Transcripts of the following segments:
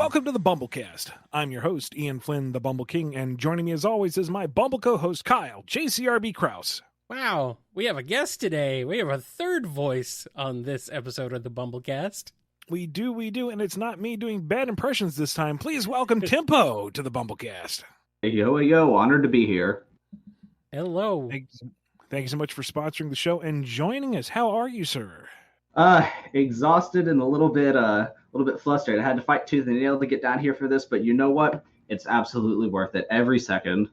Welcome to the BumbleKast. I'm your host, Ian Flynn, the Bumble King, and joining me as always is my Bumble co-host, Kyle, JCRB Krause. Wow, we have a guest today. We have a third voice on this episode of the BumbleKast. We do, and it's not me doing bad impressions this time. Please welcome Tempo to the BumbleKast. Hey, yo, honored to be here. Hello. Thank you so much for sponsoring the show and joining us. How are you, sir? Exhausted and a little bit flustered. I had to fight tooth and nail to get down here for this, but you know what? It's absolutely worth it every second.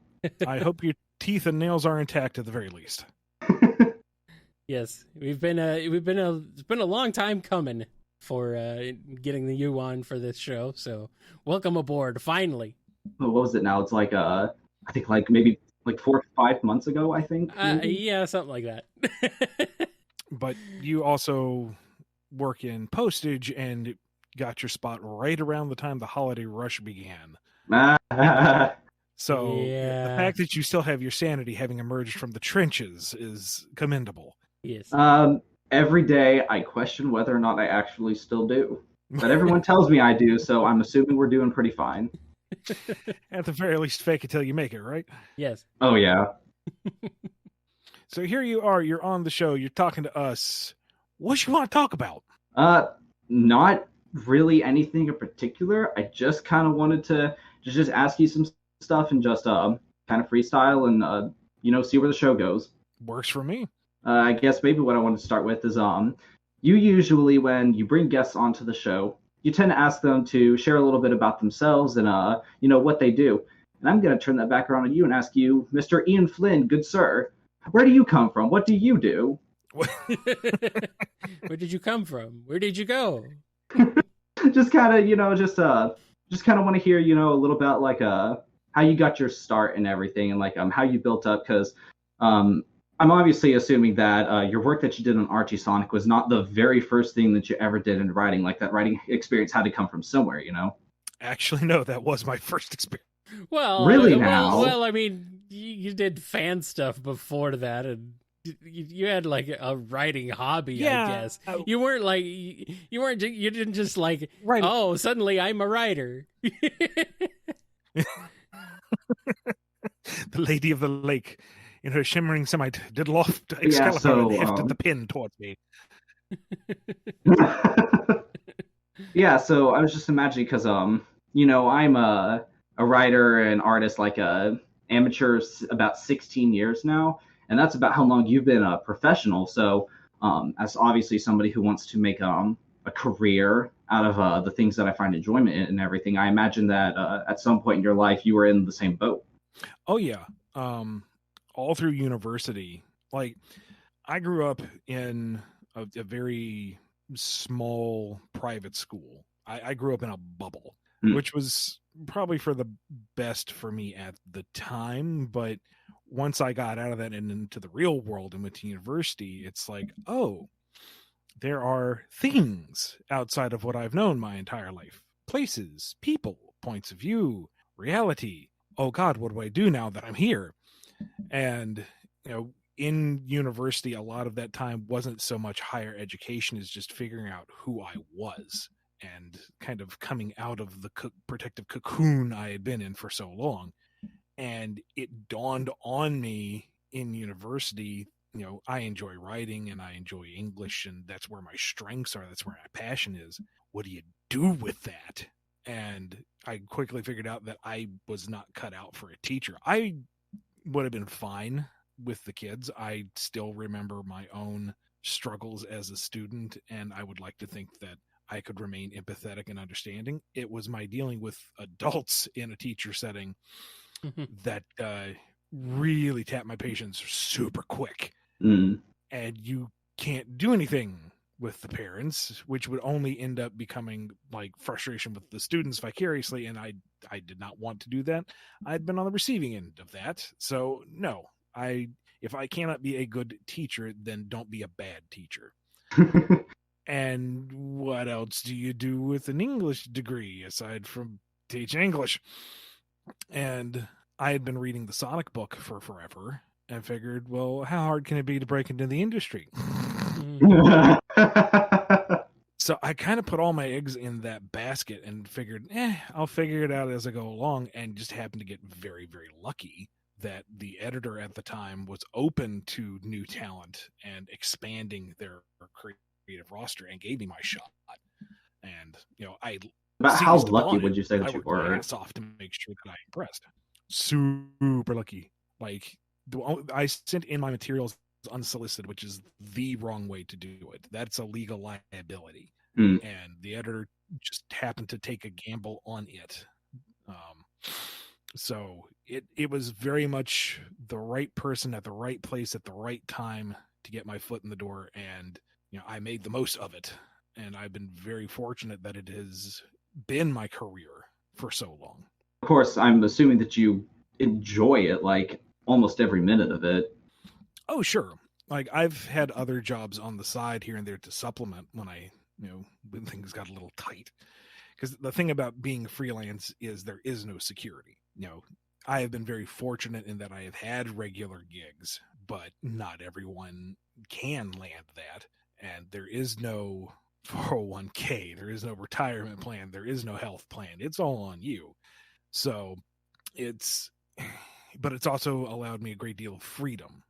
I hope your teeth and nails are intact at the very least. Yes, it's been a long time coming for getting you on for this show. So welcome aboard, finally. What was it now? It's like I think maybe 4 or 5 months ago. I think. Yeah, something like that. But you also work in postage and got your spot right around the time the holiday rush began. So yeah. The fact that you still have your sanity having emerged from the trenches is commendable. Yes. Every day I question whether or not I actually still do. But everyone tells me I do, so I'm assuming we're doing pretty fine. At the very least, fake it till you make it, right? Yes. Oh, yeah. So here you are, you're on the show, you're talking to us. What you want to talk about? Not really anything in particular. I just kind of wanted to just ask you some stuff and just kind of freestyle and see where the show goes. Works for me. I guess maybe what I want to start with is you usually, when you bring guests onto the show, you tend to ask them to share a little bit about themselves and what they do. And I'm going to turn that back around on you and ask you, Mr. Ian Flynn, good sir, where do you come from? What do you do? Where did you come from? Where did you go? Just kind of, just kind of want to hear, a little about like how you got your start and everything, and like how you built up, because I'm obviously assuming that your work that you did on Archie Sonic was not the very first thing that you ever did in writing. Like that writing experience had to come from somewhere, Actually, no, that was my first experience. Well, really now? Well, I mean, you did fan stuff before that, and you had like a writing hobby, yeah, I guess. You didn't just like, right. Oh, suddenly I'm a writer. The Lady of the Lake, in her shimmering semite, did loft Excalibur and hefted the pin towards me. Yeah, so I was just imagining, because I'm a writer and artist, like a amateur, about 16 years now, and that's about how long you've been a professional. So as obviously somebody who wants to make a career out of the things that I find enjoyment in and everything, I imagine that at some point in your life you were in the same boat. Oh yeah, all through university. Like, I grew up in a very small private school. I grew up in a bubble, which was probably for the best for me at the time. But once I got out of that and into the real world and went to university, it's like, oh, there are things outside of what I've known my entire life. Places, people, points of view, reality. Oh God, what do I do now that I'm here? And, in university, a lot of that time wasn't so much higher education as just figuring out who I was and kind of coming out of the protective cocoon I had been in for so long. And it dawned on me in university, I enjoy writing and I enjoy English, and that's where my strengths are. That's where my passion is. What do you do with that? And I quickly figured out that I was not cut out for a teacher. I would have been fine with the kids. I still remember my own struggles as a student, and I would like to think that I could remain empathetic and understanding. It was my dealing with adults in a teacher setting that really tapped my patience super quick. And you can't do anything with the parents, which would only end up becoming like frustration with the students vicariously, and I did not want to do that. I'd been on the receiving end of that. So no, if I cannot be a good teacher, then don't be a bad teacher. And what else do you do with an English degree aside from teach English? And I had been reading the Sonic book for forever and figured, well, how hard can it be to break into the industry? So I kind of put all my eggs in that basket and figured, I'll figure it out as I go along, and just happened to get very, very lucky that the editor at the time was open to new talent and expanding their creative roster and gave me my shot. And, I About how seized lucky upon would it. you say I that you worked my were? ass off to make sure that I impressed. Super lucky. Like, I sent in my materials unsolicited, which is the wrong way to do it. That's a legal liability. Mm. And the editor just happened to take a gamble on it. So it was very much the right person at the right place at the right time to get my foot in the door, and I made the most of it. And I've been very fortunate that it has been my career for so long. Of course, I'm assuming that you enjoy it, like almost every minute of it. Oh, sure. Like, I've had other jobs on the side here and there to supplement when things got a little tight. Because the thing about being freelance is there is no security. I have been very fortunate in that I have had regular gigs, but not everyone can land that. And there is no 401k, there is no retirement plan, there is no health plan. It's all on you. So but it's also allowed me a great deal of freedom.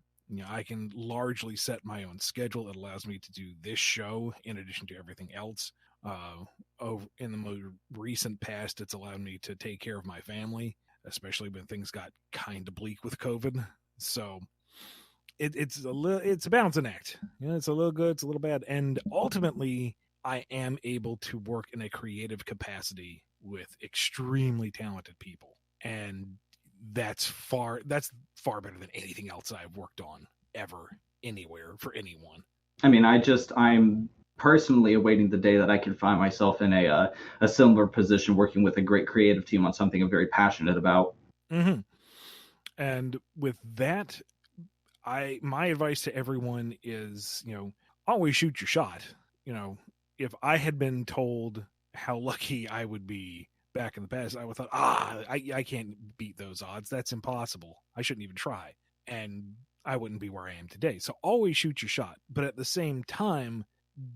I can largely set my own schedule. It allows me to do this show in addition to everything else. In the most recent past, it's allowed me to take care of my family, especially when things got kind of bleak with COVID. So it's a balancing act. It's a little good, it's a little bad, and ultimately, I am able to work in a creative capacity with extremely talented people, and that's far better than anything else I've worked on ever, anywhere, for anyone. I mean, I'm personally awaiting the day that I can find myself in a similar position, working with a great creative team on something I'm very passionate about. Mm-hmm. And with that, my advice to everyone is, always shoot your shot. If I had been told how lucky I would be back in the past, I would have thought, I can't beat those odds. That's impossible. I shouldn't even try. And I wouldn't be where I am today. So always shoot your shot. But at the same time,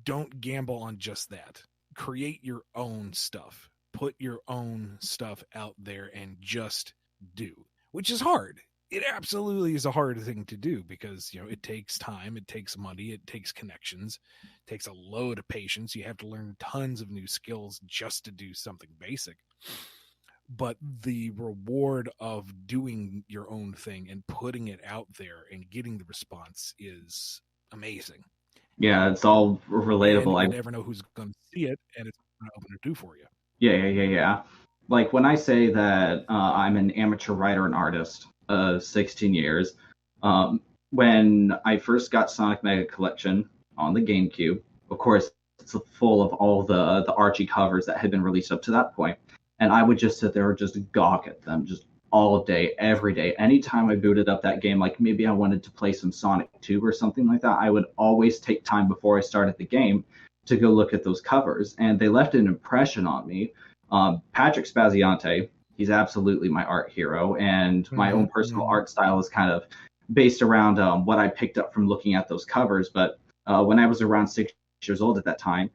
don't gamble on just that. Create your own stuff. Put your own stuff out there and just do, which is hard. It absolutely is a hard thing to do because, it takes time, it takes money, it takes connections, it takes a load of patience. You have to learn tons of new skills just to do something basic. But the reward of doing your own thing and putting it out there and getting the response is amazing. Yeah, it's all relatable. And you never know who's going to see it, and it's going to open a door for you. Yeah. Like when I say that I'm an amateur writer and artist of 16 years, when I first got Sonic Mega Collection on the GameCube, of course, it's full of all the Archie covers that had been released up to that point. And I would just sit there and just gawk at them just all day, every day. Anytime I booted up that game, like maybe I wanted to play some Sonic 2 or something like that, I would always take time before I started the game to go look at those covers. And they left an impression on me. Patrick Spaziante, he's absolutely my art hero. And my own personal art style is kind of based around what I picked up from looking at those covers. But when I was around 6 years old at that time,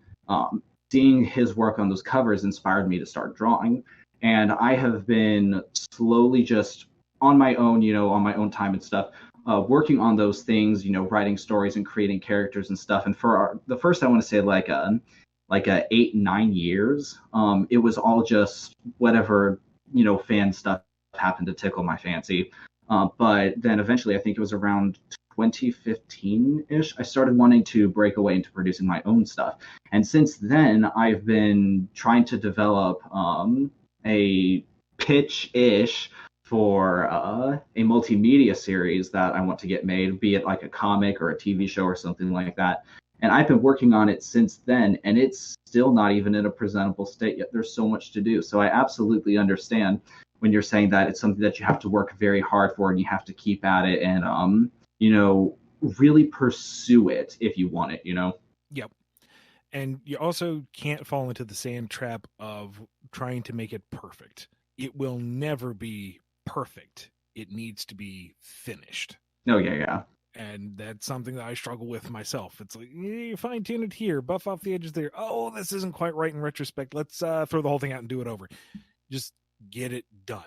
seeing his work on those covers inspired me to start drawing. And I have been slowly just on my own, on my own time and stuff, working on those things, writing stories and creating characters and stuff. And for the first, I want to say like 8-9 years, it was all just whatever, fan stuff happened to tickle my fancy. But then eventually, I think it was around 2015-ish, I started wanting to break away into producing my own stuff. And since then, I've been trying to develop a pitch-ish for a multimedia series that I want to get made, be it like a comic or a TV show or something like that. And I've been working on it since then, and it's still not even in a presentable state yet. There's so much to do. So I absolutely understand when you're saying that it's something that you have to work very hard for and you have to keep at it and, really pursue it if you want it, Yep. And you also can't fall into the sand trap of trying to make it perfect. It will never be perfect. It needs to be finished. No, yeah. And that's something that I struggle with myself. It's like, you fine tune it here, buff off the edges there. Oh, this isn't quite right in retrospect. Let's throw the whole thing out and do it over. Just get it done.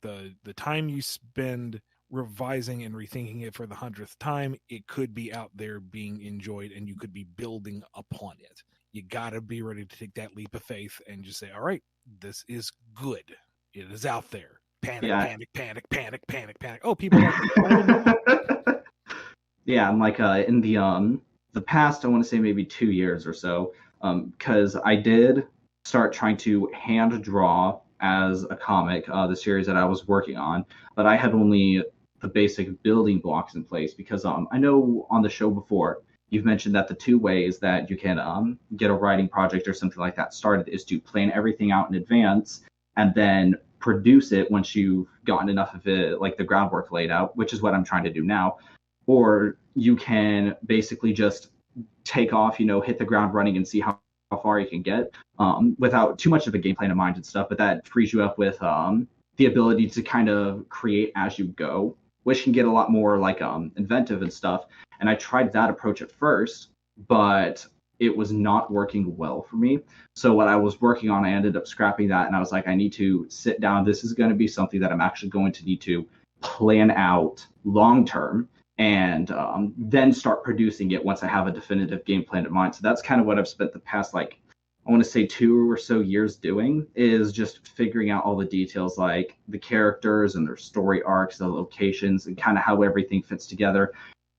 The time you spend revising and rethinking it for the 100th time, it could be out there being enjoyed, and you could be building upon it. You gotta be ready to take that leap of faith and just say, all right, this is good. It is out there. Panic, panic, panic, panic, panic, panic. Oh, people like it. Yeah, I'm like in the past, I want to say maybe 2 years or so, because I did start trying to hand draw as a comic, the series that I was working on, but I had only the basic building blocks in place because I know on the show before you've mentioned that the two ways that you can get a writing project or something like that started is to plan everything out in advance and then produce it once you've gotten enough of it, like the groundwork laid out, which is what I'm trying to do now. Or you can basically just take off, hit the ground running and see how far you can get without too much of a game plan in mind and stuff. But that frees you up with the ability to kind of create as you go, which can get a lot more like inventive and stuff. And I tried that approach at first, but it was not working well for me. So what I was working on, I ended up scrapping that, and I was like, I need to sit down. This is going to be something that I'm actually going to need to plan out long term, and then start producing it once I have a definitive game plan in mind. So that's kind of what I've spent the past, I want to say 2 or so years doing, is just figuring out all the details, like the characters and their story arcs, the locations, and kind of how everything fits together,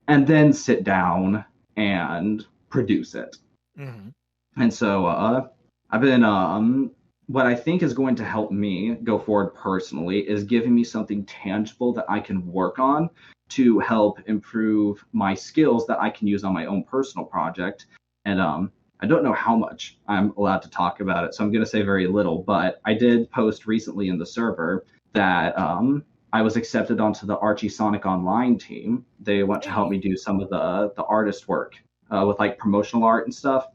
and then sit down and produce it. Mm-hmm. And so I've been what I think is going to help me go forward personally is giving me something tangible that I can work on to help improve my skills that I can use on my own personal project. And I don't know how much I'm allowed to talk about it, so I'm going to say very little, but I did post recently in the server that I was accepted onto the Archie Sonic Online team. They want to help me do some of the artist work with like promotional art and stuff.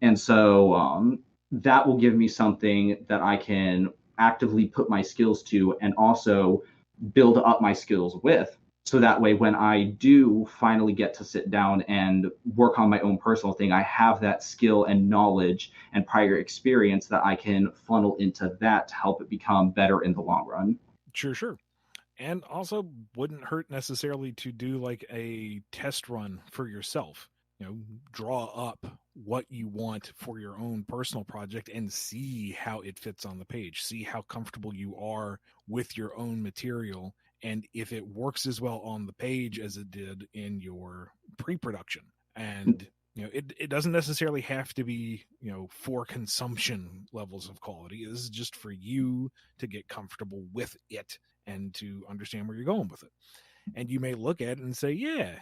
And so that will give me something that I can actively put my skills to and also build up my skills with. So that way, when I do finally get to sit down and work on my own personal thing, I have that skill and knowledge and prior experience that I can funnel into that to help it become better in the long run. Sure. And also wouldn't hurt necessarily to do like a test run for yourself. Draw up what you want for your own personal project and see how it fits on the page. See how comfortable you are with your own material, and if it works as well on the page as it did in your pre-production. And it doesn't necessarily have to be for consumption levels of quality. This is just for you to get comfortable with it and to understand where you're going with it. And you may look at it and say, yeah,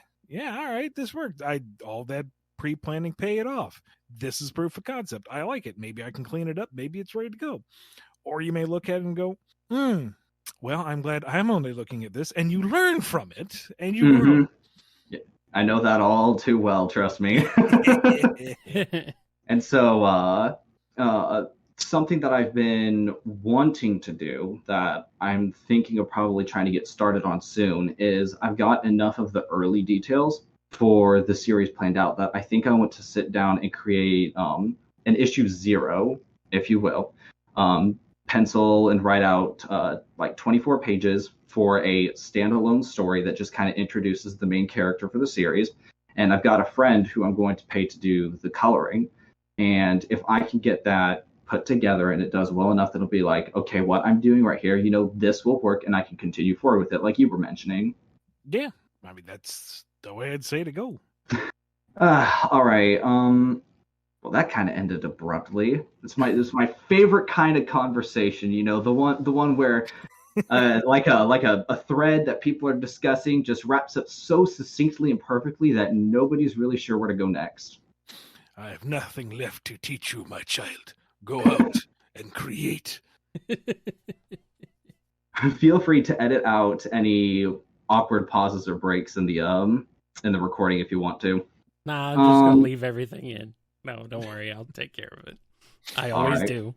all right, this worked. All that pre-planning paid off. This is proof of concept. I like it. Maybe I can clean it up. Maybe it's ready to go. Or you may look at it and go, well, I'm glad I'm only looking at this. And you learn from it, and you grow. Yeah, I know that all too well, trust me. And so something that I've been wanting to do that I'm thinking of probably trying to get started on soon is I've got enough of the early details for the series planned out that I think I want to sit down and create an issue 0, if you will, pencil and write out like 24 pages for a standalone story that just kind of introduces the main character for the series. And I've got a friend who I'm going to pay to do the coloring. And if I can get that put together and it does well enough, that it'll be like, okay, what I'm doing right here, this will work and I can continue forward with it, like you were mentioning. Yeah, I mean, that's the way I'd say to go. All right. Well, that kind of ended abruptly. This is my favorite kind of conversation. The one where like a thread that people are discussing just wraps up so succinctly and perfectly that nobody's really sure where to go next. I have nothing left to teach you, my child. Go out and create. Feel free to edit out any awkward pauses or breaks in the recording if you want to. Nah, I'm just gonna leave everything in. No, don't worry, I'll take care of it. I always do.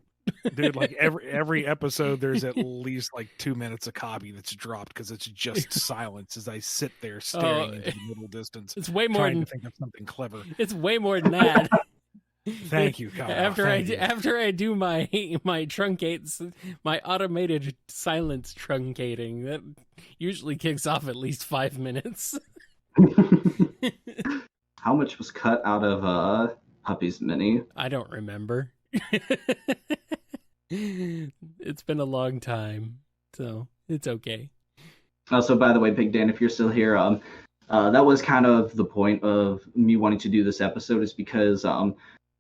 Dude, like every episode, there's at least like 2 minutes of copy that's dropped because it's just silence as I sit there staring into the middle distance. It's way more trying than to think of something clever. It's way more than that. Thank you, Kyle. After I do my truncates, my automated silence truncating, that usually kicks off at least 5 minutes. How much was cut out of Puppy's Mini? I don't remember. It's been a long time, so it's okay. Also, by the way, Big Dan, if you're still here, that was kind of the point of me wanting to do this episode, is because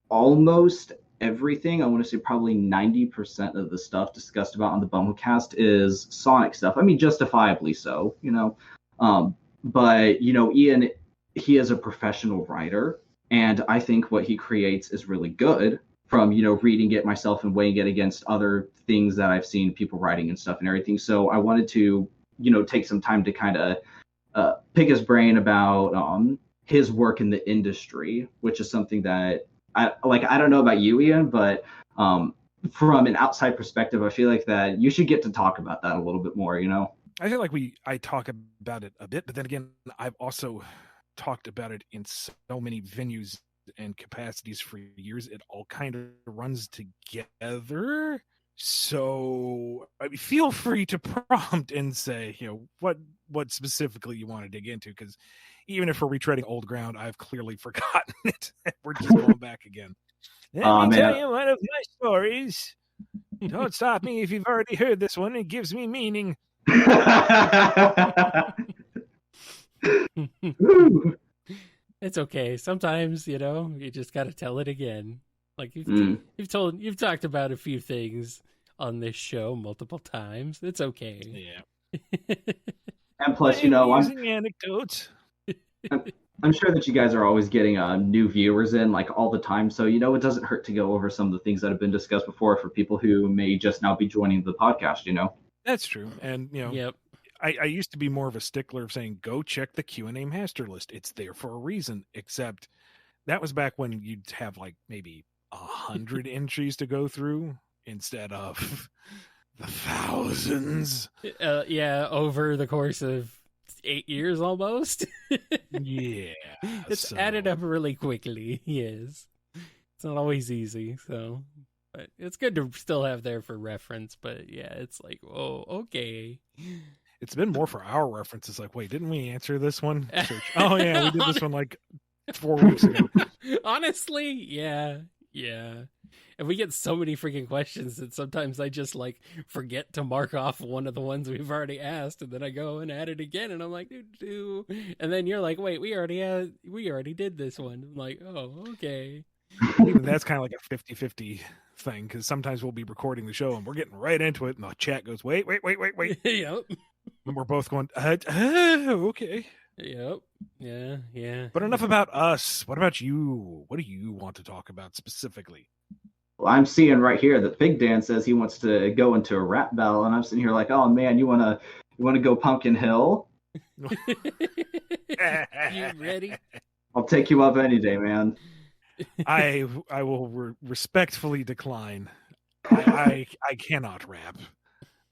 almost everything, I want to say probably 90% of the stuff discussed about on the BumbleKast is Sonic stuff. I mean, justifiably so, you know. But, you know, Ian, he is a professional writer, and I think what he creates is really good, from, you know, reading it myself and weighing it against other things that I've seen people writing and stuff and everything. So I wanted to, you know, take some time to kind of pick his brain about his work in the industry, which is something that I don't know about you, Ian, but from an outside perspective, I feel like that you should get to talk about that a little bit more, you know? I feel like I talk about it a bit, but then again, I've also talked about it in so many venues and capacities for years. It all kind of runs together. So I mean, feel free to prompt and say, you know, what specifically you want to dig into, because even if we're retreading old ground, I've clearly forgotten it. We're just going back again. Let me tell you one of my stories. Don't stop me if you've already heard this one. It gives me meaning. It's okay. Sometimes, you know, you just got to tell it again. Like you've talked about a few things on this show multiple times. It's okay. Yeah. And plus, you know, using anecdotes. I'm sure that you guys are always getting new viewers in, like, all the time. So, you know, it doesn't hurt to go over some of the things that have been discussed before for people who may just now be joining the podcast, you know? That's true. And, you know, Yep. I used to be more of a stickler of saying, go check the Q&A master list. It's there for a reason, except that was back when you'd have like maybe 100 entries to go through instead of the thousands. Yeah, over the course of 8 years almost. Yeah. It's added up really quickly. Yes. It's not always easy, so but it's good to still have there for reference, but yeah, it's like, oh, okay. It's been more for our references. Like, wait, didn't we answer this one? Search. Oh yeah, we did this one like 4 weeks ago. Honestly, yeah. And we get so many freaking questions that sometimes I just like forget to mark off one of the ones we've already asked, and then I go and add it again, and I'm like, do. And then you're like, wait, we already did this one. I'm like, oh, okay. Even that's kind of like a 50-50 thing, because sometimes we'll be recording the show and we're getting right into it, and the chat goes, wait. Yep. And we're both going, okay. Yep. Yeah. But enough about us. What about you? What do you want to talk about specifically? Well, I'm seeing right here that Big Dan says he wants to go into a rap battle, and I'm sitting here like, oh man, you wanna go Pumpkin Hill? You ready? I'll take you up any day, man. I will respectfully decline. I cannot rap.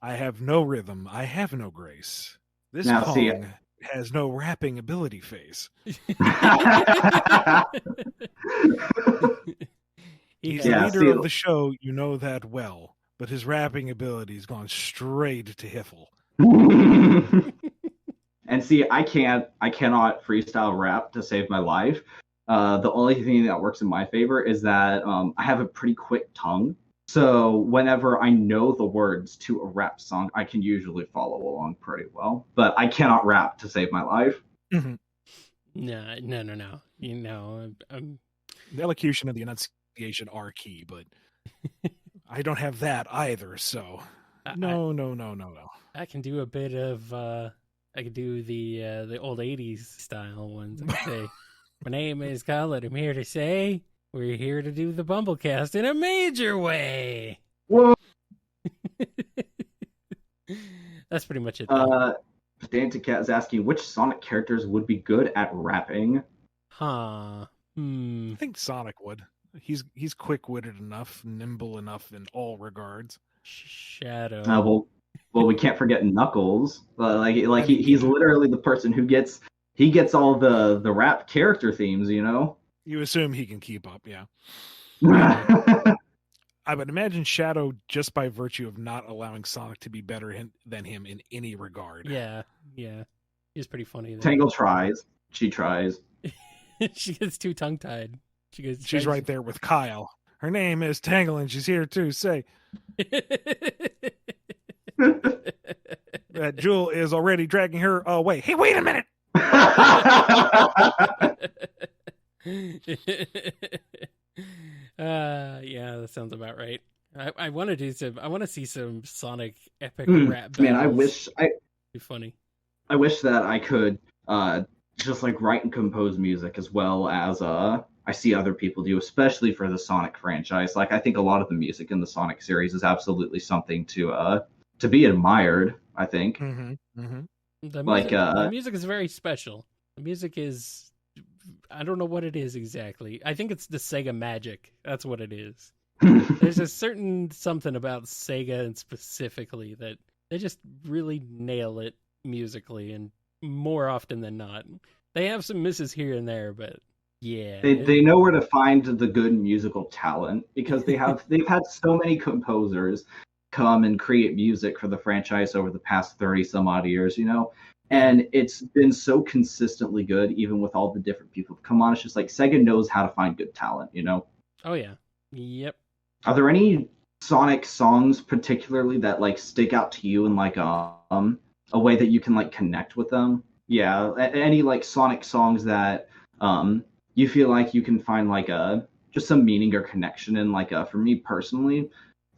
I have no rhythm. I have no grace. This song has no rapping ability face. He's the leader of the show, you know that well, but his rapping ability's gone straight to Hiffle. And see, I cannot freestyle rap to save my life. The only thing that works in my favor is that I have a pretty quick tongue. So whenever I know the words to a rap song, I can usually follow along pretty well. But I cannot rap to save my life. Mm-hmm. No. You know, the elocution and the enunciation are key, but I don't have that either. So no. I can do a bit of. I can do the old '80s style ones. I can say, my name is Kyle, and I'm here to say we're here to do the BumbleKast in a major way. Whoa. That's pretty much it. Pedantic Cat is asking which Sonic characters would be good at rapping. Huh. I think Sonic would. He's quick-witted enough, nimble enough in all regards. Shadow. Well, we can't forget Knuckles. He's Yeah. literally the person who gets all the rap character themes. You know. You assume he can keep up, yeah. I would imagine Shadow, just by virtue of not allowing Sonic to be better than him in any regard. Yeah. He's pretty funny. There. Tangle tries. She tries. She gets too tongue-tied. She's right there with Kyle. Her name is Tangle, and she's here to say that Jewel is already dragging her away. Hey, wait a minute! Yeah, that sounds about right. I want to do some. I want to see some Sonic epic rap battles. Man, I wish be funny. I wish that I could just like write and compose music as well as I see other people do, especially for the Sonic franchise. Like I think a lot of the music in the Sonic series is absolutely something to be admired. I think. Mm-hmm. Mm-hmm. The music is very special. The music is, I don't know what it is exactly. I think it's the Sega magic. That's what it is. There's a certain something about Sega and specifically that they just really nail it musically, and more often than not. They have some misses here and there, but yeah. They know where to find the good musical talent because they've had so many composers come and create music for the franchise over the past 30 some odd years, you know? And it's been so consistently good, even with all the different people who've come on. It's just like Sega knows how to find good talent, you know? Oh, yeah. Yep. Are there any Sonic songs particularly that like stick out to you in like a way that you can like connect with them? Yeah, any like Sonic songs that you feel like you can find like just some meaning or connection in? Like for me personally,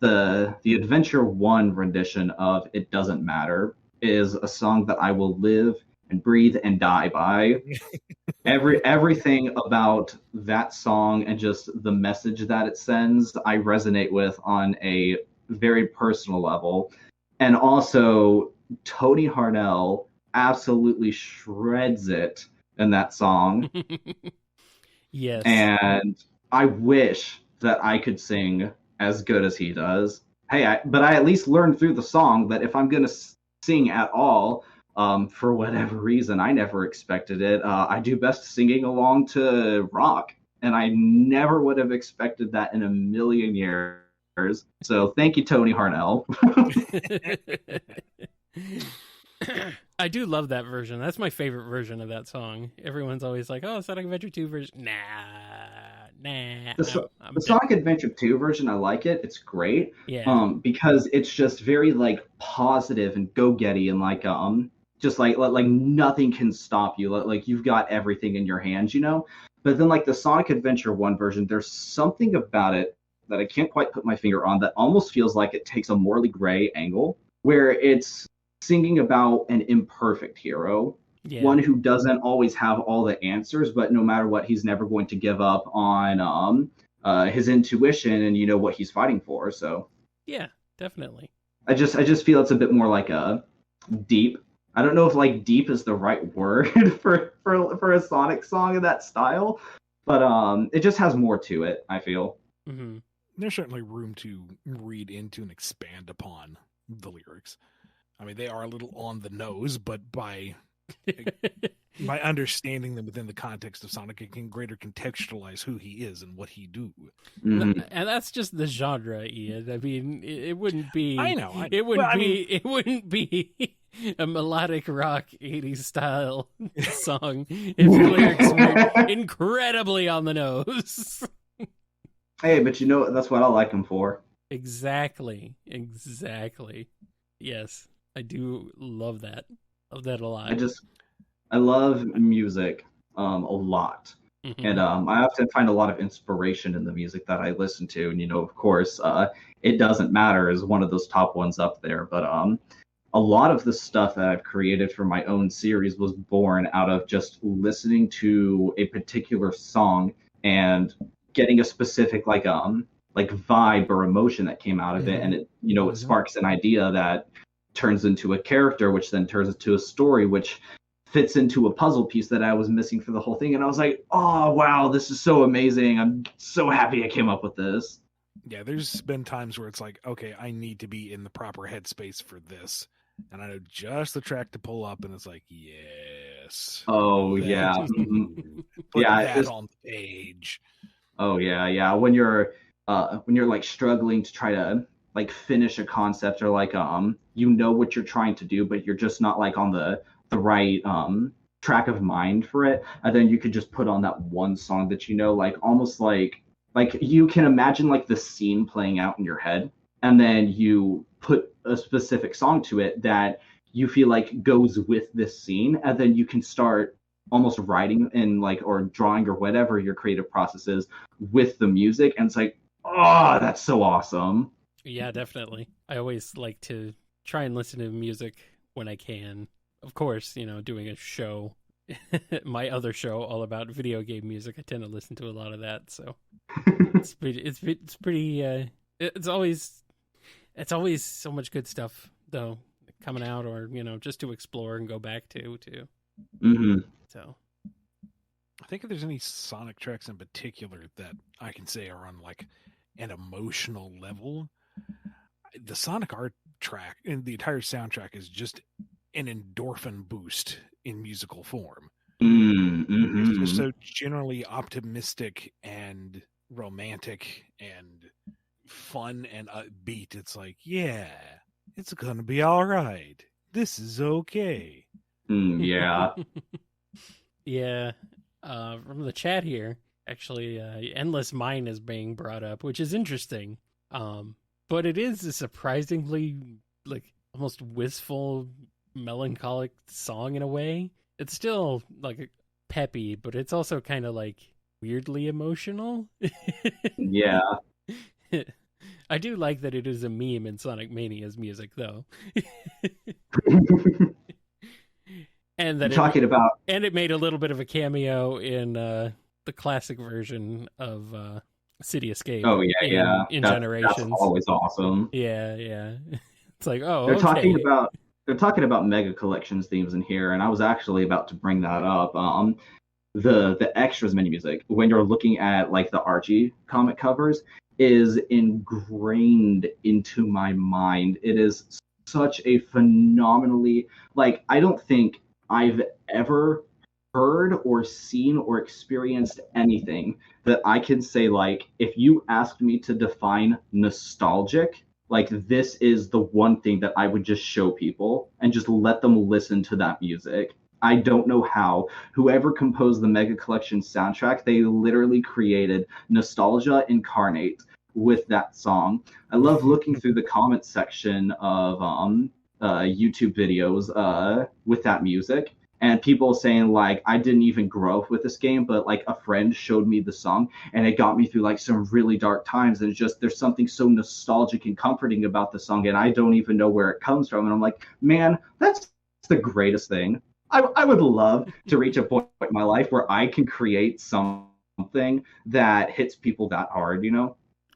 the Adventure 1 rendition of It Doesn't Matter is a song that I will live and breathe and die by. Everything about that song and just the message that it sends, I resonate with on a very personal level. And also, Tony Harnell absolutely shreds it in that song. Yes. And I wish that I could sing as good as he does. But I at least learned through the song that if I'm going to sing at all, for whatever reason, I never expected it. I do best singing along to rock, and I never would have expected that in a million years. So thank you, Tony Harnell. I do love that version. That's my favorite version of that song. Everyone's always like, "Oh, Sonic Adventure 2 version." Nah. The Sonic Adventure 2 version, I like it. It's great. Yeah. Because it's just very like positive and go-getty and like just like nothing can stop you. Like you've got everything in your hands, you know? But then like the Sonic Adventure 1 version, there's something about it that I can't quite put my finger on that almost feels like it takes a Morley Gray angle where it's singing about an imperfect hero. Yeah. One who doesn't always have all the answers, but no matter what, he's never going to give up on his intuition and you know what he's fighting for. So yeah, definitely. I just feel it's a bit more like a deep. I don't know if like deep is the right word for a Sonic song of that style, but it just has more to it, I feel. Mm-hmm. There's certainly room to read into and expand upon the lyrics. I mean, they are a little on the nose, but by understanding them within the context of Sonic, it can greater contextualize who he is and what he do. Mm-hmm. And that's just the genre, Ian. I mean, it wouldn't be. I know. It wouldn't be a melodic rock 80s style song if the lyrics were incredibly on the nose. Hey, but you know that's what I like him for. Exactly. Yes, I do love that. Love that a lot. I love music a lot. Mm-hmm. And I often find a lot of inspiration in the music that I listen to. And, you know, of course, It Doesn't Matter is one of those top ones up there. But a lot of the stuff that I've created for my own series was born out of just listening to a particular song and getting a specific like vibe or emotion that came out of it. And it, you know, it sparks an idea that turns into a character, which then turns into a story, which fits into a puzzle piece that I was missing for the whole thing. And I was like, oh, wow, this is so amazing. I'm so happy I came up with this. Yeah, there's been times where it's like, okay, I need to be in the proper headspace for this. And I know just the track to pull up, and it's like, yes. Oh, That's yeah. good. Put Yeah, that on the page. Oh, yeah. When you're like struggling to try to like finish a concept, or like you know what you're trying to do, but you're just not like on the right track of mind for it, and then you could just put on that one song that you know, like almost like you can imagine like the scene playing out in your head, and then you put a specific song to it that you feel like goes with this scene, and then you can start almost writing and like or drawing or whatever your creative process is with the music, and it's like, oh, that's so awesome. Yeah, definitely. I always like to try and listen to music when I can. Of course, doing a show, my other show all about video game music, I tend to listen to a lot of that. So it's pretty. It's always so much good stuff though coming out, or just to explore and go back to too. Mm-hmm. So I think if there's any Sonic tracks in particular that I can say are on like an emotional level, the Sonic art track and the entire soundtrack is just an endorphin boost in musical form. Mm-hmm. It's just so generally optimistic and romantic and fun and upbeat. It's like, yeah, it's gonna be all right. This is okay. Yeah. Yeah. From the chat here, actually, Endless Mine is being brought up, which is interesting. But it is a surprisingly, like, almost wistful, melancholic song in a way. It's still, like, peppy, but it's also kind of, like, weirdly emotional. Yeah. I do like that it is a meme in Sonic Mania's music, though. And that it made a little bit of a cameo in the classic version of City Escape. Oh yeah. In Generations. That's always awesome. Yeah. It's like, oh, they're okay. talking about Mega Collections themes in here, and I was actually about to bring that up. The extras menu music, when you're looking at like the Archie comic covers, is ingrained into my mind. It is such a phenomenally, like, I don't think I've ever heard or seen or experienced anything that I can say, like, if you asked me to define nostalgic, like, this is the one thing that I would just show people and just let them listen to that music. I don't know how. Whoever composed the Mega Collection soundtrack, they literally created nostalgia incarnate with that song. I love looking through the comments section of YouTube videos with that music, and people saying like, I didn't even grow up with this game, but like a friend showed me the song and it got me through like some really dark times, and it's just, there's something so nostalgic and comforting about the song, and I don't even know where it comes from, and I'm like, man, that's the greatest thing. I would love to reach a point in my life where I can create something that hits people that hard,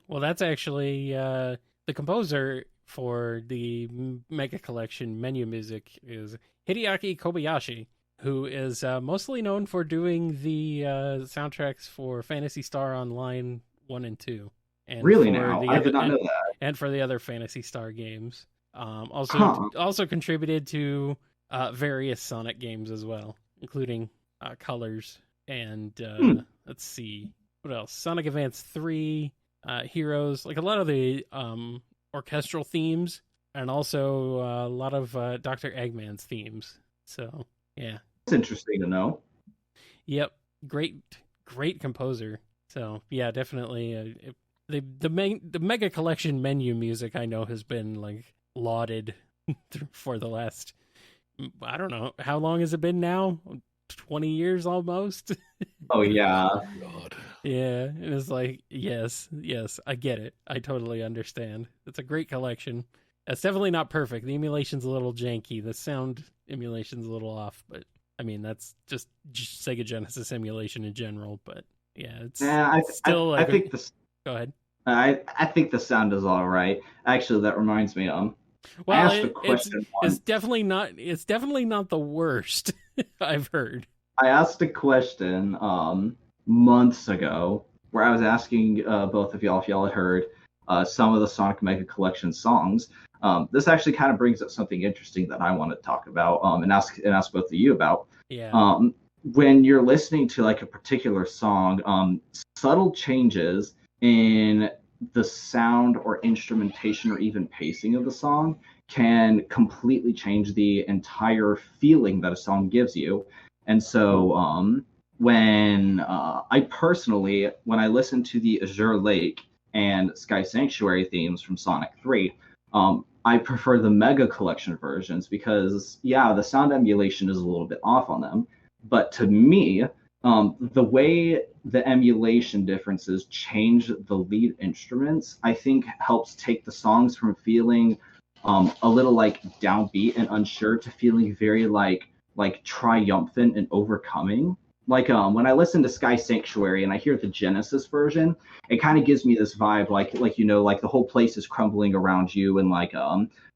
Well, that's actually the composer for the Mega Collection menu music is Hideaki Kobayashi, who is mostly known for doing the soundtracks for Phantasy Star Online 1 and 2. And really now? I did not know that. And for the other Phantasy Star games. Also contributed to various Sonic games as well, including Colors and let's see, what else? Sonic Advance 3, Heroes, like a lot of the orchestral themes, and also a lot of Dr. Eggman's themes. So, yeah. It's interesting to know. Yep. Great composer. So, yeah, definitely. The Mega Collection menu music, I know, has been like lauded for the last, I don't know, how long has it been now? 20 years almost? Oh, yeah. God. Yeah, and it's like, yes, I get it. I totally understand. It's a great collection. It's definitely not perfect. The emulation's a little janky. The sound emulation's a little off, but I mean, that's just Sega Genesis emulation in general. But yeah, it's still like... Go ahead. I think the sound is all right. Actually, that reminds me, well, it's definitely not the worst. I've heard. I asked a question months ago where I was asking both of y'all if y'all had heard some of the Sonic Mega Collection songs. This actually kind of brings up something interesting that I want to talk about and ask both of you about. Yeah. When you're listening to like a particular song, subtle changes in the sound or instrumentation or even pacing of the song can completely change the entire feeling that a song gives you. And so when I personally, when I listen to the Azure Lake and Sky Sanctuary themes from Sonic 3, I prefer the Mega Collection versions because, yeah, the sound emulation is a little bit off on them. But to me, the way the emulation differences change the lead instruments, I think helps take the songs from feeling a little like downbeat and unsure to feeling very like triumphant and overcoming. Like when I listen to Sky Sanctuary and I hear the Genesis version, it kind of gives me this vibe like like the whole place is crumbling around you and like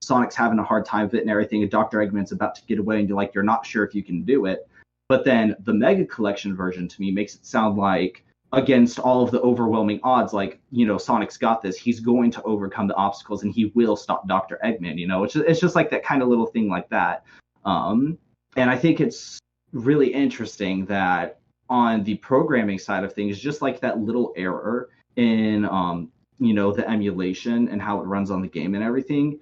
Sonic's having a hard time of it and everything, and Dr. Eggman's about to get away and you're not sure if you can do it. But then the Mega Collection version to me makes it sound like against all of the overwhelming odds, like, Sonic's got this. He's going to overcome the obstacles and he will stop Dr. Eggman, it's just like that kind of little thing like that. And I think it's really interesting that on the programming side of things, just like that little error in, the emulation and how it runs on the game and everything,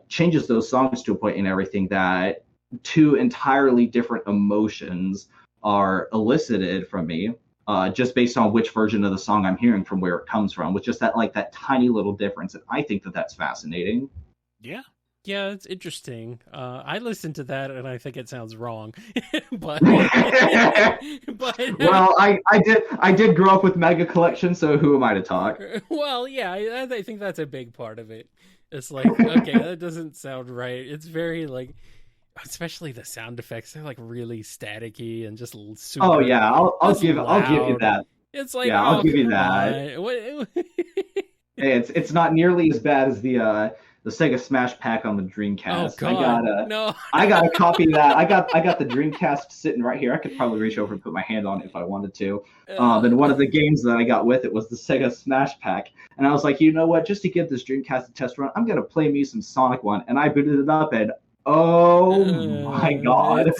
changes those songs to a point and everything that two entirely different emotions are elicited from me, just based on which version of the song I'm hearing from where it comes from, with just that tiny little difference. And I think that that's fascinating. Yeah. Yeah, it's interesting. I listened to that and I think it sounds wrong, but well, I did grow up with Mega Collection, so who am I to talk? Well, yeah, I think that's a big part of it. It's like, okay, that doesn't sound right. It's very like, especially the sound effects, they're like really staticky and just super. Oh yeah, I'll give you that. It's like, yeah, I'll give you that. It's not nearly as bad as the Sega Smash Pack on the Dreamcast. Oh God, I got a copy of that. I got the Dreamcast sitting right here. I could probably reach over and put my hand on it if I wanted to. And one of the games that I got with it was the Sega Smash Pack. And I was like, you know what? Just to give this Dreamcast a test run, I'm gonna play me some Sonic 1. And I booted it up, and oh my God!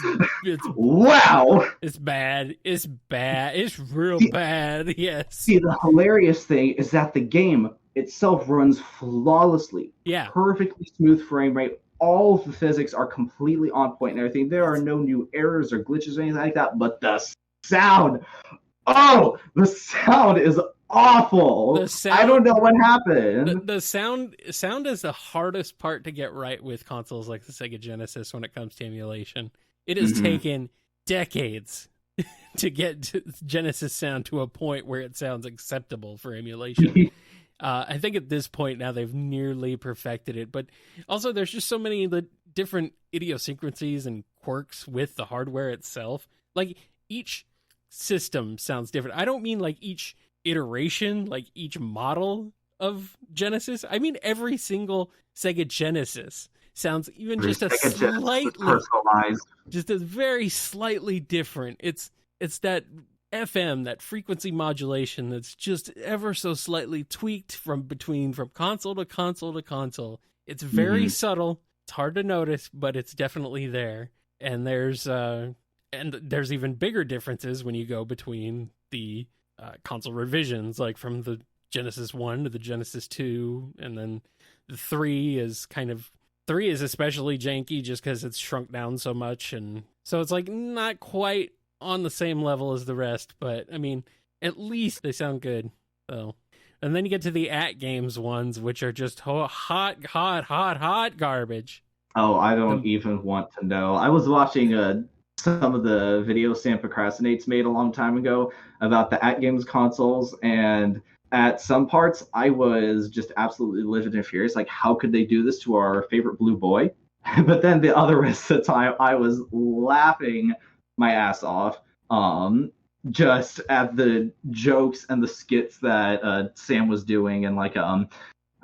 It's wow! It's bad. It's bad. It's real bad. Yes. See, the hilarious thing is that the game itself runs flawlessly. Yeah. Perfectly smooth frame rate. All of the physics are completely on point and everything. There are no new errors or glitches or anything like that. But the sound, the sound is awful. I don't know what happened. The sound is the hardest part to get right with consoles like the Sega Genesis when it comes to emulation. It has taken decades to get Genesis sound to a point where it sounds acceptable for emulation. I think at this point now they've nearly perfected it, but also there's just so many different idiosyncrasies and quirks with the hardware itself. Like each system sounds different. I don't mean like each iteration, like each model of Genesis. I mean every single Sega Genesis sounds even just a slightly personalized, just a very slightly different. It's that FM, that frequency modulation that's just ever so slightly tweaked from console to console to console. It's very subtle. It's hard to notice, but it's definitely there. And there's even bigger differences when you go between the console revisions, like from the Genesis 1 to the Genesis 2, and then the 3 is especially janky just because it's shrunk down so much, and so it's like not quite on the same level as the rest, but I mean, at least they sound good. So, and then you get to the AtGames ones, which are just hot garbage. Oh, I don't even want to know. I was watching some of the video Sam Procrastinates made a long time ago about the AtGames consoles, and at some parts I was just absolutely livid and furious. Like, how could they do this to our favorite blue boy? But then the other rest of the time I was laughing my ass off, just at the jokes and the skits that Sam was doing, and like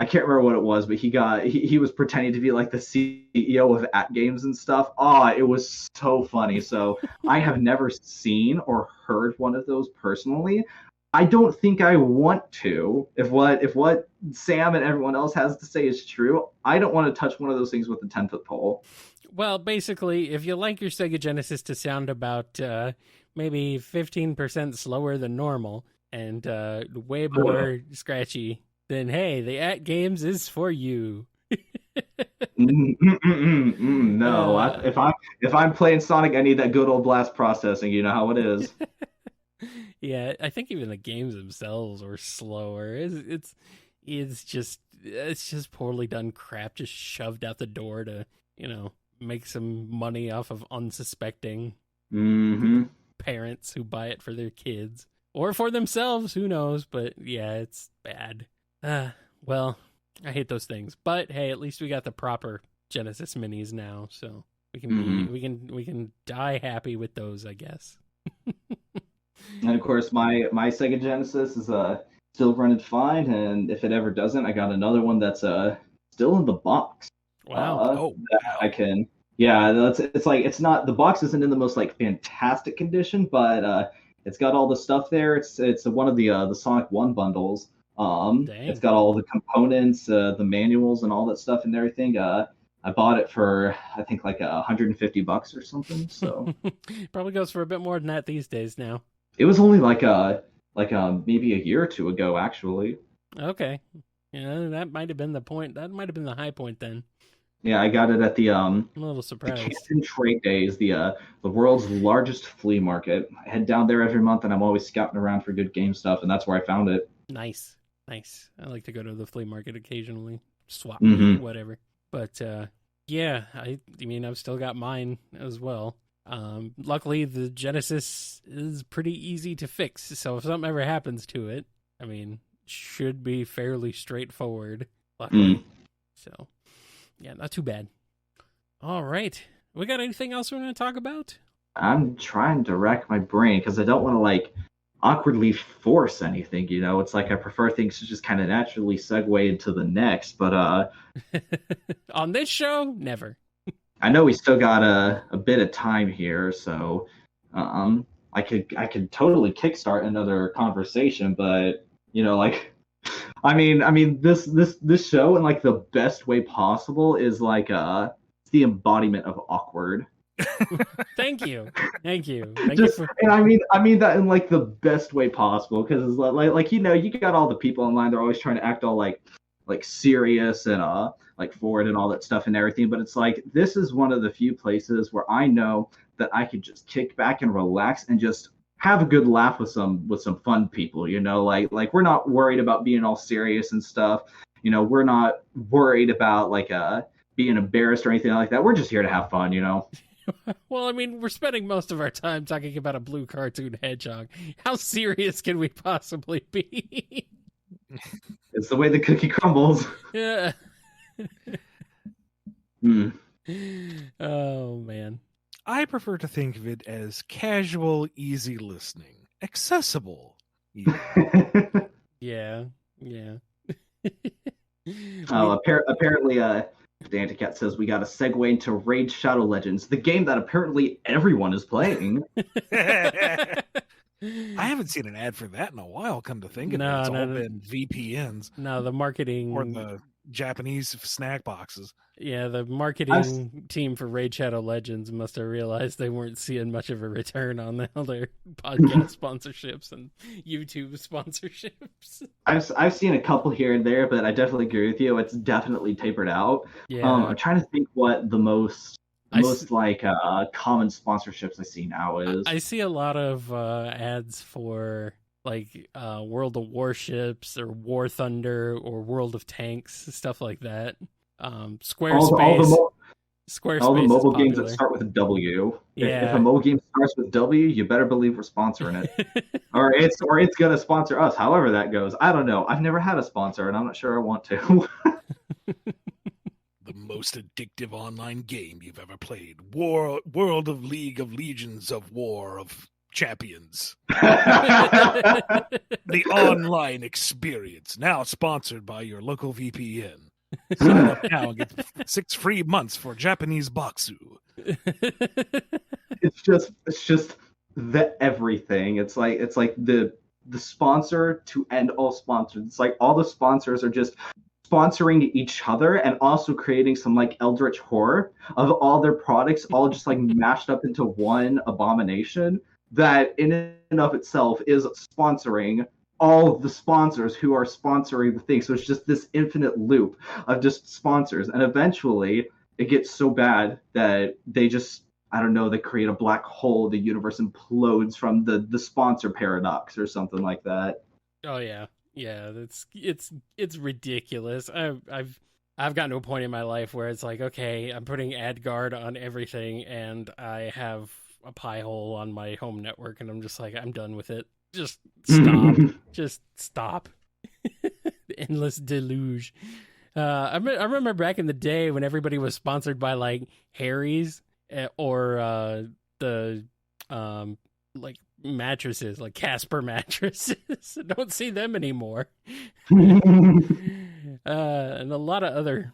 I can't remember what it was, but he was pretending to be like the CEO of At Games and stuff. It was so funny. So I have never seen or heard one of those personally. I don't think I want to. If what Sam and everyone else has to say is true, I don't want to touch one of those things with a 10-foot pole. Well, basically, if you like your Sega Genesis to sound about maybe 15% slower than normal and way more scratchy, then hey, the At Games is for you. No, if I'm playing Sonic, I need that good old blast processing. You know how it is. Yeah, I think even the games themselves were slower. It's just poorly done crap, just shoved out the door to make some money off of unsuspecting parents who buy it for their kids or for themselves. Who knows? But yeah, it's bad. Well, I hate those things. But hey, at least we got the proper Genesis minis now, so we can die happy with those, I guess. And of course, my Sega Genesis is still running fine, and if it ever doesn't, I got another one that's still in the box. Wow. I can. Yeah, it's like it's not the box isn't in the most like fantastic condition, but it's got all the stuff there. It's one of the Sonic 1 bundles. Dang. It's got all the components, the manuals, and all that stuff and everything. I bought it for I think like $150 or something. So probably goes for a bit more than that these days now. it was only like maybe a year or two ago, actually. Okay, yeah, that might have been the point. That might have been the high point then. Yeah, I got it at the I'm a little the surprised. Canton Trade Days, the world's largest flea market. I head down there every month, and I'm always scouting around for good game stuff, and that's where I found it. Nice. I like to go to the flea market occasionally, swap Mhm. meet, whatever. But yeah, I mean, I've still got mine as well. Luckily, the Genesis is pretty easy to fix, so if something ever happens to it, I mean, should be fairly straightforward. Luckily, so yeah, not too bad. All right, we got anything else we want to talk about? I'm trying to rack my brain because I don't want to like awkwardly force anything. It's like I prefer things to just kind of naturally segue into the next. But On this show, never. I know we still got a bit of time here, so I could totally kickstart another conversation. But like I mean this show in like the best way possible is like it's the embodiment of awkward. Thank you. And I mean that in like the best way possible because it's like you got all the people online, they're always trying to act all like serious and like forward and all that stuff and everything, but it's like this is one of the few places where I know that I could just kick back and relax and just have a good laugh with some fun people, like we're not worried about being all serious and stuff. We're not worried about like being embarrassed or anything like that. We're just here to have fun. Well, I mean, we're spending most of our time talking about a blue cartoon hedgehog. How serious can we possibly be? It's the way the cookie crumbles. Yeah. Oh, man. I prefer to think of it as casual, easy listening, accessible. Yeah. Apparently, the Anticat says we got to segue into Raid Shadow Legends, the game that apparently everyone is playing. I haven't seen an ad for that in a while, come to think of it. It's all been VPNs. No, the marketing... Or the Japanese snack boxes. Yeah, the marketing team for Raid Shadow Legends must have realized they weren't seeing much of a return on all their podcast sponsorships and YouTube sponsorships. I've seen a couple here and there, but I definitely agree with you. It's definitely tapered out. Yeah. I'm trying to think what the most common sponsorships I see now is. I see a lot of ads for like World of Warships or War Thunder or World of Tanks, stuff like that. Squarespace. Squarespace. All the mobile games that start with a W. Yeah. If a mobile game starts with W, you better believe we're sponsoring it. or it's gonna sponsor us. However that goes. I don't know. I've never had a sponsor, and I'm not sure I want to. The most addictive online game you've ever played. World of League of Legions of War of champions. The online experience, now sponsored by your local VPN. Sign up now and get 6 free months for Japanese Boxu. It's just the everything. It's like the sponsor to end all sponsors. It's like all the sponsors are just sponsoring each other and also creating some like eldritch horror of all their products all just like mashed up into one abomination that in and of itself is sponsoring all of the sponsors who are sponsoring the thing. So it's just this infinite loop of just sponsors, and eventually it gets so bad that they just, I don't know, they create a black hole. The universe implodes from the sponsor paradox or something like that. Oh yeah, it's ridiculous. I've gotten to a point in my life where it's like, okay, I'm putting ad guard on everything, and I have a pie hole on my home network, and I'm just like, I'm done with it. Just stop. Just stop. The endless deluge. I remember back in the day when everybody was sponsored by like Harry's or the like mattresses, like Casper mattresses. I don't see them anymore. And a lot of other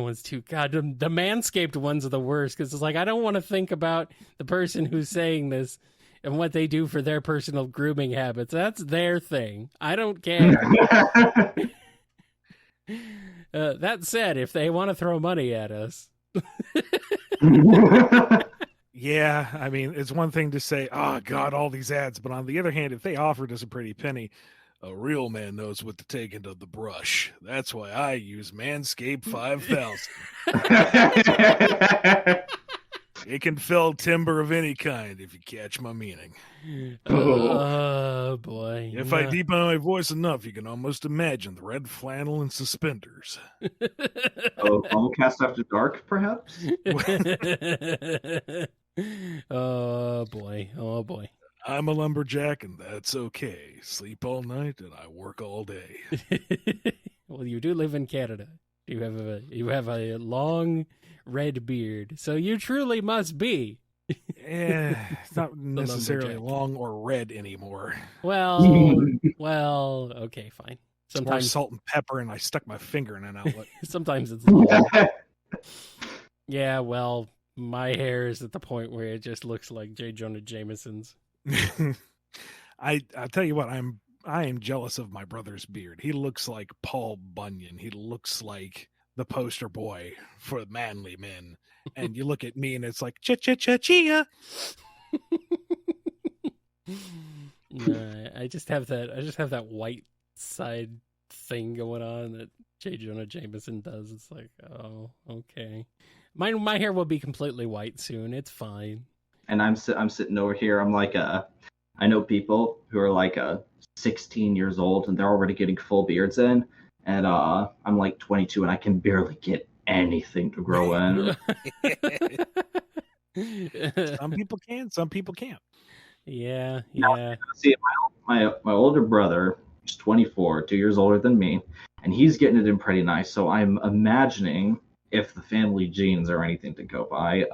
ones too. God, the Manscaped ones are the worst, because it's like, I don't want to think about the person who's saying this and what they do for their personal grooming habits. That's their thing. I don't care. That said, if they want to throw money at us. Yeah, I mean, it's one thing to say, oh, God, all these ads. But on the other hand, if they offered us a pretty penny, a real man knows what to take into the brush. That's why I use Manscaped 5000. It can fell timber of any kind, if you catch my meaning. Oh, boy. If I deepen my voice enough, you can almost imagine the red flannel and suspenders. Oh, BumbleKast After Dark, perhaps? Oh, boy. Oh, boy. I'm a lumberjack, and that's okay. Sleep all night, and I work all day. Well, you do live in Canada. You have a long red beard, so you truly must be. It's not necessarily long or red anymore. Well, okay, fine. Sometimes salt and pepper, and I stuck my finger in an outlet. Sometimes it's long. Yeah, well, my hair is at the point where it just looks like J. Jonah Jameson's. I'll tell you what, I am jealous of my brother's beard. He looks like Paul Bunyan. He looks like the poster boy for manly men. And you look at me and it's like chia. I just have that white side thing going on that J. Jonah Jameson does. It's like, oh, okay. My hair will be completely white soon. It's fine. And I'm sitting over here. I'm like, I know people who are like 16 years old and they're already getting full beards in, and I'm like 22 and I can barely get anything to grow in. Some people can, some people can't. Yeah. Now, see, my older brother is 24, 2 years older than me, and he's getting it in pretty nice. So I'm imagining, if the family genes are anything to go by,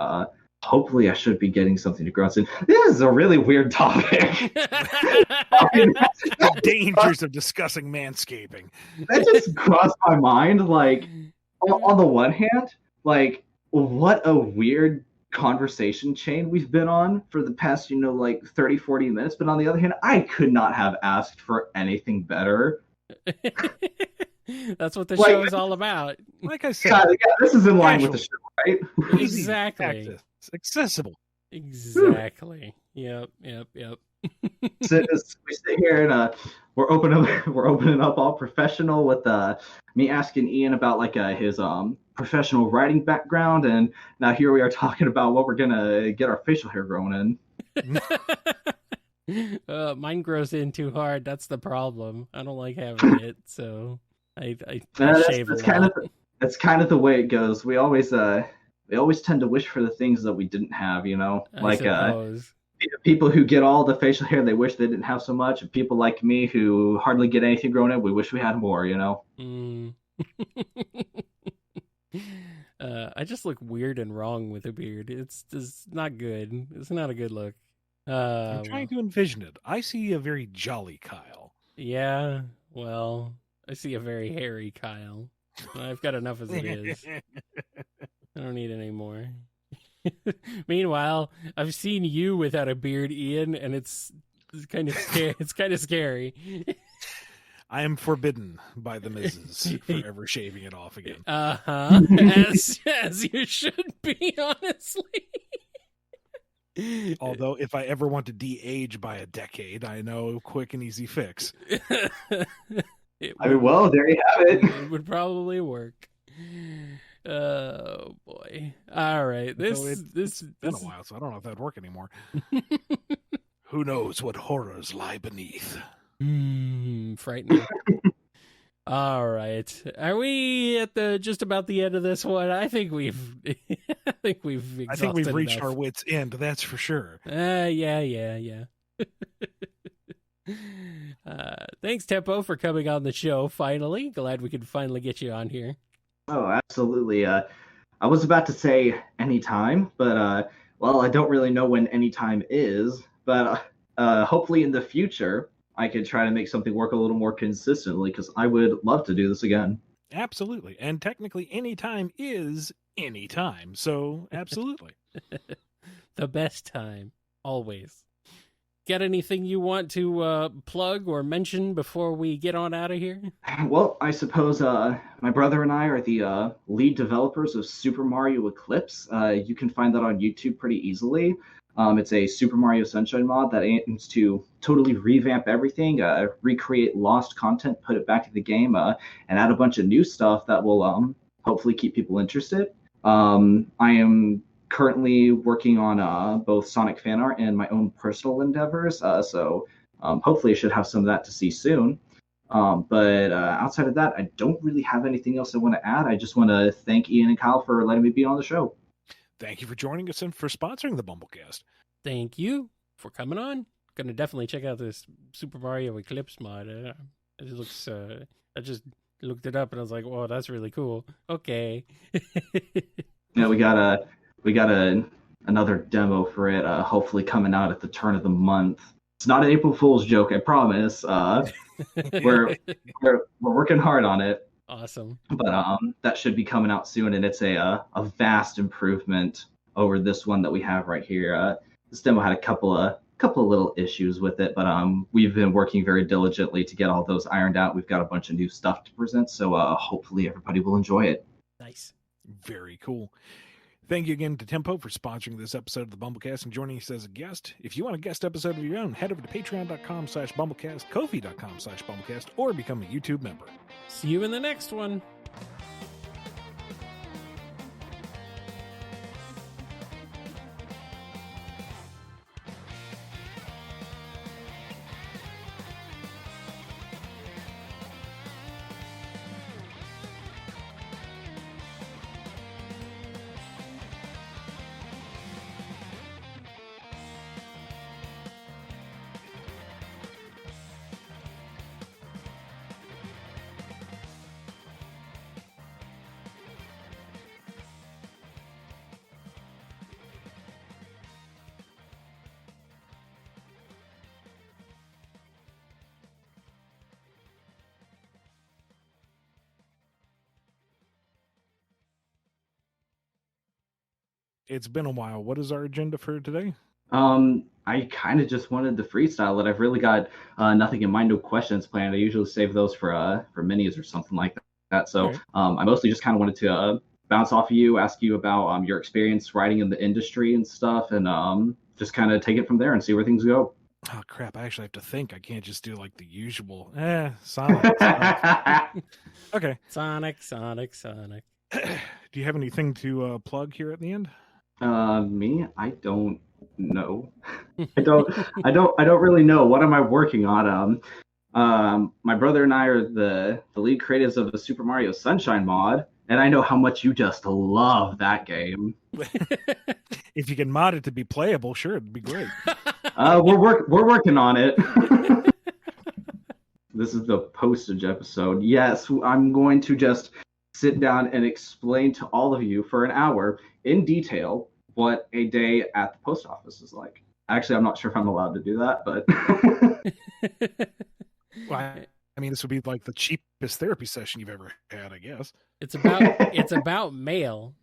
hopefully I should be getting something to grow in. This is a really weird topic. The dangers of discussing manscaping. That just crossed my mind. Like, on the one hand, like, what a weird conversation chain we've been on for the past, like 30, 40 minutes. But on the other hand, I could not have asked for anything better. That's what the show is all about. Like I said, yeah, this is in line with the show, right? Exactly. It's accessible. Exactly. Yep. So we sit here and we're opening up all professional with me asking Ian about like his professional writing background, and now here we are talking about what we're gonna get our facial hair growing in. Mine grows in too hard. That's the problem. I don't like having it, so I shave a lot. That's kind of the way it goes. We always tend to wish for the things that we didn't have, like people who get all the facial hair they wish they didn't have so much, and people like me who hardly get anything grown in, we wish we had more, I just look weird and wrong with a beard. It's not good. It's not a good look. I'm trying Well, to envision it. I see a very jolly Kyle. yeah. Well, I see a very hairy Kyle. I've got enough as it is. I don't need any more. Meanwhile, I've seen you without a beard, Ian, and it's kind of scary. It's kind of scary. I am forbidden by the missus for ever shaving it off again. As you should be, honestly. Although, if I ever want to de-age by a decade, I know a quick and easy fix. Well, there you have it. It would probably work. Oh boy! All right, It's been a while, so I don't know if that'd work anymore. Who knows what horrors lie beneath? Frightening. All right, are we at just about the end of this one? I think we've reached enough. our wits' end. That's for sure. Yeah. Thanks, Tempo, for coming on the show. Finally, glad we could finally get you on here. Oh, absolutely. I was about to say anytime, but well, I don't really know when anytime is. But hopefully in the future, I could try to make something work a little more consistently, because I would love to do this again. Absolutely. And technically, any time is any time. So, absolutely. The best time, always. Got anything you want to plug or mention before we get on out of here? Well, I suppose my brother and I are the lead developers of Super Mario Eclipse. You can find that on YouTube pretty easily. It's a Super Mario Sunshine mod that aims to totally revamp everything, recreate lost content, put it back in the game, and add a bunch of new stuff that will hopefully keep people interested. I am currently working on both Sonic fan art and my own personal endeavors, so hopefully I should have some of that to see soon. But outside of that, I don't really have anything else I want to add. I just want to thank Ian and Kyle for letting me be on the show. Thank you for joining us and for sponsoring the BumbleKast. Thank you for coming on. Gonna definitely check out this Super Mario Eclipse mod. It looks. I just looked it up and I was like, "Whoa, that's really cool." Okay. Yeah, we got another demo for it. Hopefully coming out at the turn of the month. It's not an April Fool's joke, I promise. We're working hard on it. Awesome. But that should be coming out soon, and it's a vast improvement over this one that we have right here. This demo had a couple of little issues with it, but we've been working very diligently to get all those ironed out. We've got a bunch of new stuff to present, so hopefully everybody will enjoy it. Nice. Very cool. Thank you again to Tempo for sponsoring this episode of the BumbleKast and joining us as a guest. If you want a guest episode of your own, head over to patreon.com/BumbleKast, Ko-fi.com/BumbleKast, or become a YouTube member. See you in the next one. It's been a while. What is our agenda for today? I kind of just wanted to freestyle it. I've really got nothing in mind, no questions planned. I usually save those for minis or something like that. So Right. I mostly just kind of wanted to bounce off of you, ask you about your experience writing in the industry and stuff, and just kind of take it from there and see where things go. Oh, crap. I actually have to think. I can't just do like the usual. Sonic. Okay. Sonic. Do you have anything to plug here at the end? Me, I don't know. I don't really know. What am I working on? My brother and I are the lead creators of the Super Mario Sunshine mod, and I know how much you just love that game. If you can mod it to be playable, sure, it'd be great. We're working on it. This is the postage episode. Yes, I'm going to just sit down and explain to all of you for an hour in detail what a day at the post office is like. Actually, I'm not sure if I'm allowed to do that, but Well, I mean, this would be like the cheapest therapy session you've ever had, I guess. It's about mail.